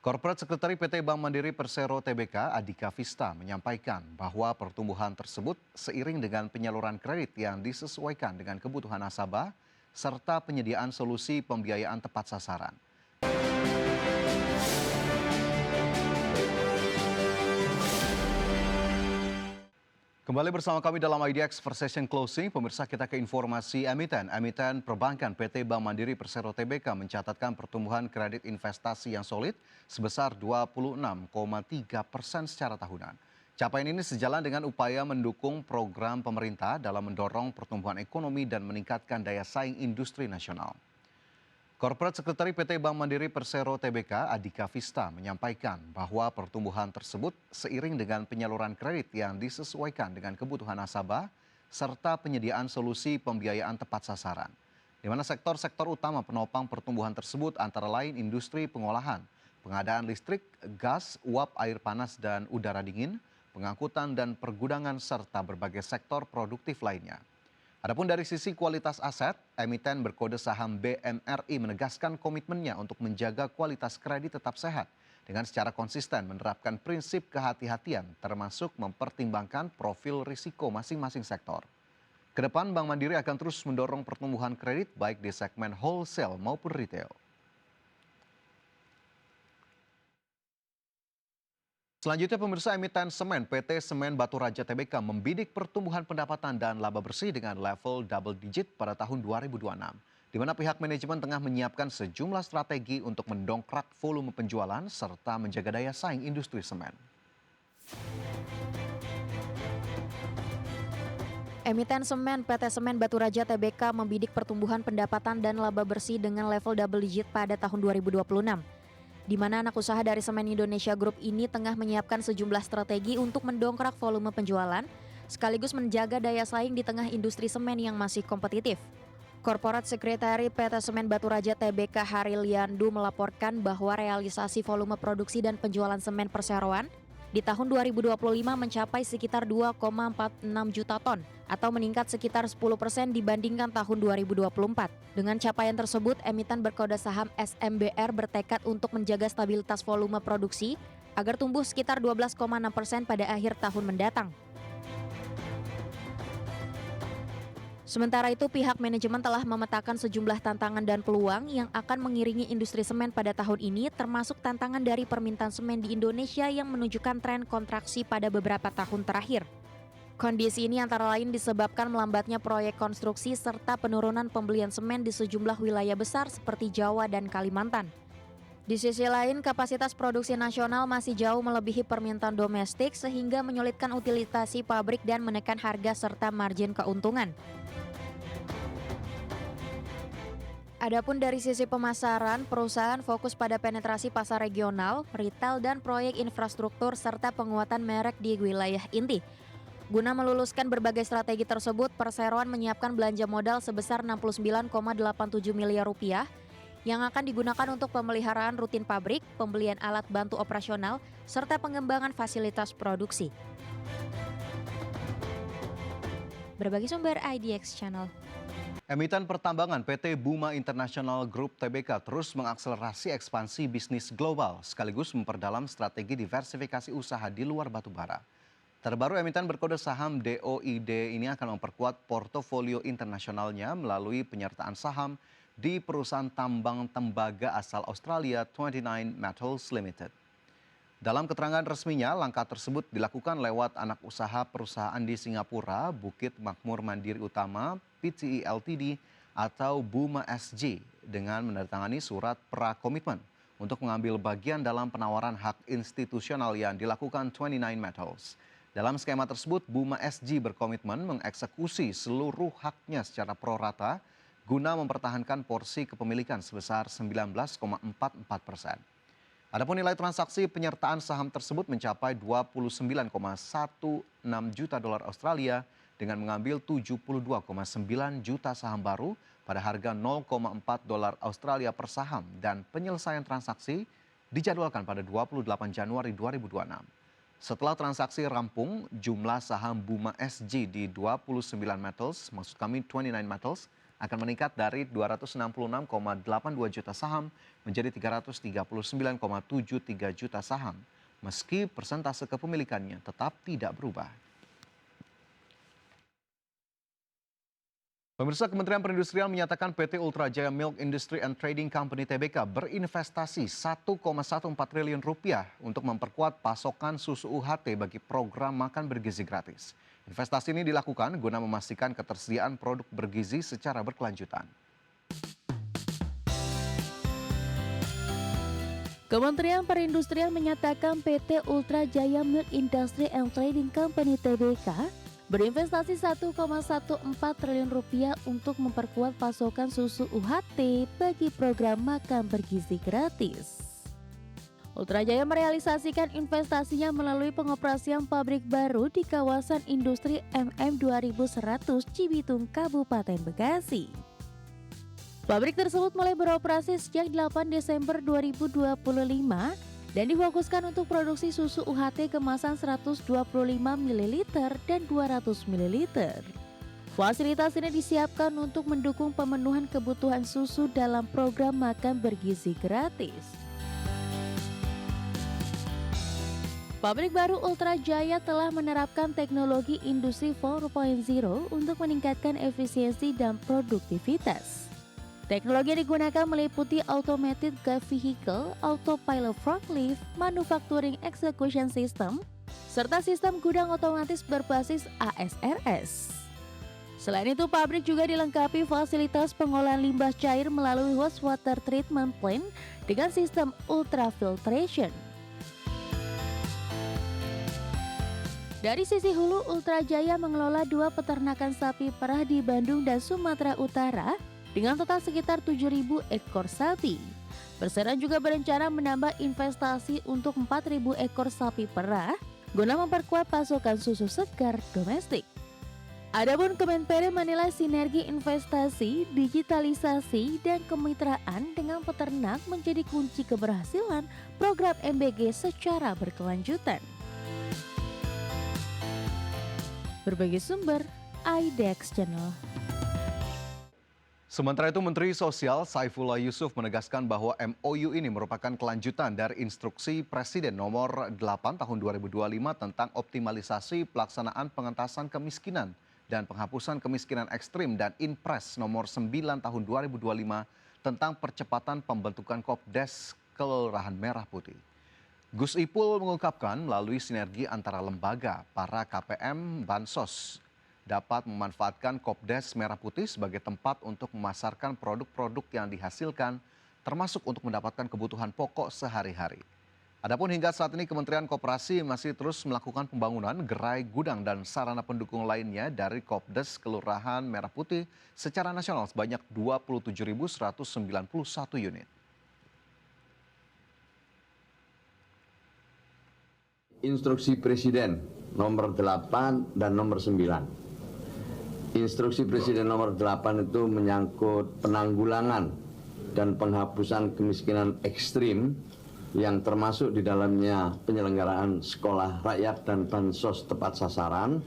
Corporate Secretary PT Bank Mandiri Persero Tbk Adhika Vista menyampaikan bahwa pertumbuhan tersebut seiring dengan penyaluran kredit yang disesuaikan dengan kebutuhan nasabah serta penyediaan solusi pembiayaan tepat sasaran. Kembali bersama kami dalam IDX First Session Closing, pemirsa kita ke informasi emiten. Emiten perbankan PT Bank Mandiri Persero Tbk mencatatkan pertumbuhan kredit investasi yang solid sebesar 26,3% secara tahunan. Capaian ini sejalan dengan upaya mendukung program pemerintah dalam mendorong pertumbuhan ekonomi dan meningkatkan daya saing industri nasional. Corporate Secretary PT Bank Mandiri Persero Tbk Adhika Vista menyampaikan bahwa pertumbuhan tersebut seiring dengan penyaluran kredit yang disesuaikan dengan kebutuhan nasabah serta penyediaan solusi pembiayaan tepat sasaran. Di mana sektor-sektor utama penopang pertumbuhan tersebut antara lain industri pengolahan, pengadaan listrik, gas, uap air panas dan udara dingin, pengangkutan dan pergudangan serta berbagai sektor produktif lainnya. Adapun dari sisi kualitas aset, emiten berkode saham BMRI menegaskan komitmennya untuk menjaga kualitas kredit tetap sehat dengan secara konsisten menerapkan prinsip kehati-hatian termasuk mempertimbangkan profil risiko masing-masing sektor. Kedepan Bank Mandiri akan terus mendorong pertumbuhan kredit baik di segmen wholesale maupun retail. Selanjutnya pemirsa, emiten semen PT Semen Batu Raja Tbk membidik pertumbuhan pendapatan dan laba bersih dengan level double digit pada tahun 2026. Di mana pihak manajemen tengah menyiapkan sejumlah strategi untuk mendongkrak volume penjualan serta menjaga daya saing industri semen. Emiten semen PT Semen Batu Raja Tbk membidik pertumbuhan pendapatan dan laba bersih dengan level double digit pada tahun 2026. Di mana anak usaha dari Semen Indonesia Group ini tengah menyiapkan sejumlah strategi untuk mendongkrak volume penjualan, sekaligus menjaga daya saing di tengah industri semen yang masih kompetitif. Corporate Secretary PT Semen Batu Raja Tbk Hari Liandu melaporkan bahwa realisasi volume produksi dan penjualan semen perseroan di tahun 2025 mencapai sekitar 2,46 juta ton atau meningkat sekitar 10% dibandingkan tahun 2024. Dengan capaian tersebut, emiten berkode saham SMBR bertekad untuk menjaga stabilitas volume produksi agar tumbuh sekitar 12,6% pada akhir tahun mendatang. Sementara itu, pihak manajemen telah memetakan sejumlah tantangan dan peluang yang akan mengiringi industri semen pada tahun ini, termasuk tantangan dari permintaan semen di Indonesia yang menunjukkan tren kontraksi pada beberapa tahun terakhir. Kondisi ini antara lain disebabkan melambatnya proyek konstruksi serta penurunan pembelian semen di sejumlah wilayah besar seperti Jawa dan Kalimantan. Di sisi lain, kapasitas produksi nasional masih jauh melebihi permintaan domestik sehingga menyulitkan utilisasi pabrik dan menekan harga serta margin keuntungan. Adapun dari sisi pemasaran, perusahaan fokus pada penetrasi pasar regional, retail, dan proyek infrastruktur serta penguatan merek di wilayah inti. Guna meluluskan berbagai strategi tersebut, perseroan menyiapkan belanja modal sebesar 69,87 miliar rupiah yang akan digunakan untuk pemeliharaan rutin pabrik, pembelian alat bantu operasional, serta pengembangan fasilitas produksi. Berbagi sumber IDX Channel. Emiten pertambangan PT Buma International Group Tbk terus mengakselerasi ekspansi bisnis global sekaligus memperdalam strategi diversifikasi usaha di luar batubara. Terbaru emiten berkode saham DOID ini akan memperkuat portofolio internasionalnya melalui penyertaan saham di perusahaan tambang tembaga asal Australia 29 Metals Limited. Dalam keterangan resminya, langkah tersebut dilakukan lewat anak usaha perusahaan di Singapura, Bukit Makmur Mandiri Utama, PTE Ltd atau Buma SG dengan menandatangani surat prakomitmen untuk mengambil bagian dalam penawaran hak institusional yang dilakukan 29 Metals. Dalam skema tersebut, Buma SG berkomitmen mengeksekusi seluruh haknya secara prorata guna mempertahankan porsi kepemilikan sebesar 19,44%. Adapun nilai transaksi penyertaan saham tersebut mencapai 29,16 juta dolar Australia dengan mengambil 72,9 juta saham baru pada harga 0,4 dolar Australia per saham dan penyelesaian transaksi dijadwalkan pada 28 Januari 2026. Setelah transaksi rampung, jumlah saham Buma SG di 29 Metals, maksud kami 29 Metals, akan meningkat dari 266,82 juta saham menjadi 339,73 juta saham, meski persentase kepemilikannya tetap tidak berubah. Pemirsa, Kementerian Perindustrian menyatakan PT Ultra Jaya Milk Industry and Trading Company (TBK) berinvestasi 1,14 triliun rupiah untuk memperkuat pasokan susu UHT bagi program makan bergizi gratis. Investasi ini dilakukan guna memastikan ketersediaan produk bergizi secara berkelanjutan. Kementerian Perindustrian menyatakan PT Ultra Jaya Milk Industry and Trading Company (TBK) berinvestasi 1,14 triliun rupiah untuk memperkuat pasokan susu UHT bagi program makan bergizi gratis. Ultra Jaya merealisasikan investasinya melalui pengoperasian pabrik baru di kawasan industri MM 2100 Cibitung, Kabupaten Bekasi. Pabrik tersebut mulai beroperasi sejak 8 Desember 2025 dan difokuskan untuk produksi susu UHT kemasan 125 ml dan 200 ml. Fasilitas ini disiapkan untuk mendukung pemenuhan kebutuhan susu dalam program makan bergizi gratis. Pabrik baru Ultra Jaya telah menerapkan teknologi industri 4.0 untuk meningkatkan efisiensi dan produktivitas. Teknologi yang digunakan meliputi Automated Guide Vehicle, Autopilot Forklift, Manufacturing Execution System, serta sistem gudang otomatis berbasis ASRS. Selain itu, pabrik juga dilengkapi fasilitas pengolahan limbah cair melalui wastewater treatment plant dengan sistem ultrafiltration. Dari sisi hulu, Ultra Jaya mengelola 2 peternakan sapi perah di Bandung dan Sumatera Utara dengan total sekitar 7.000 ekor sapi. Perseroan juga berencana menambah investasi untuk 4.000 ekor sapi perah guna memperkuat pasokan susu segar domestik. Adapun Kemenperi menilai sinergi investasi, digitalisasi, dan kemitraan dengan peternak menjadi kunci keberhasilan program MBG secara berkelanjutan. Berbagai sumber, IDEX Channel. Sementara itu, Menteri Sosial Saifullah Yusuf menegaskan bahwa MOU ini merupakan kelanjutan dari instruksi Presiden nomor 8 tahun 2025 tentang optimalisasi pelaksanaan pengentasan kemiskinan dan penghapusan kemiskinan ekstrim dan Inpres nomor 9 tahun 2025 tentang percepatan pembentukan Kopdes Kelurahan Merah Putih. Gus Ipul mengungkapkan melalui sinergi antara lembaga, para KPM, Bansos dapat memanfaatkan Kopdes Merah Putih sebagai tempat untuk memasarkan produk-produk yang dihasilkan, termasuk untuk mendapatkan kebutuhan pokok sehari-hari. Adapun hingga saat ini Kementerian Koperasi masih terus melakukan pembangunan gerai gudang dan sarana pendukung lainnya dari Kopdes Kelurahan Merah Putih secara nasional sebanyak 27.191 unit. Instruksi Presiden nomor 8 dan nomor 9. Instruksi Presiden nomor 8 itu menyangkut penanggulangan dan penghapusan kemiskinan ekstrim yang termasuk di dalamnya penyelenggaraan sekolah rakyat dan bansos tepat sasaran.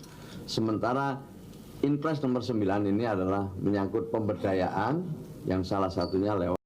Sementara Inpres nomor 9 ini adalah menyangkut pemberdayaan yang salah satunya lewat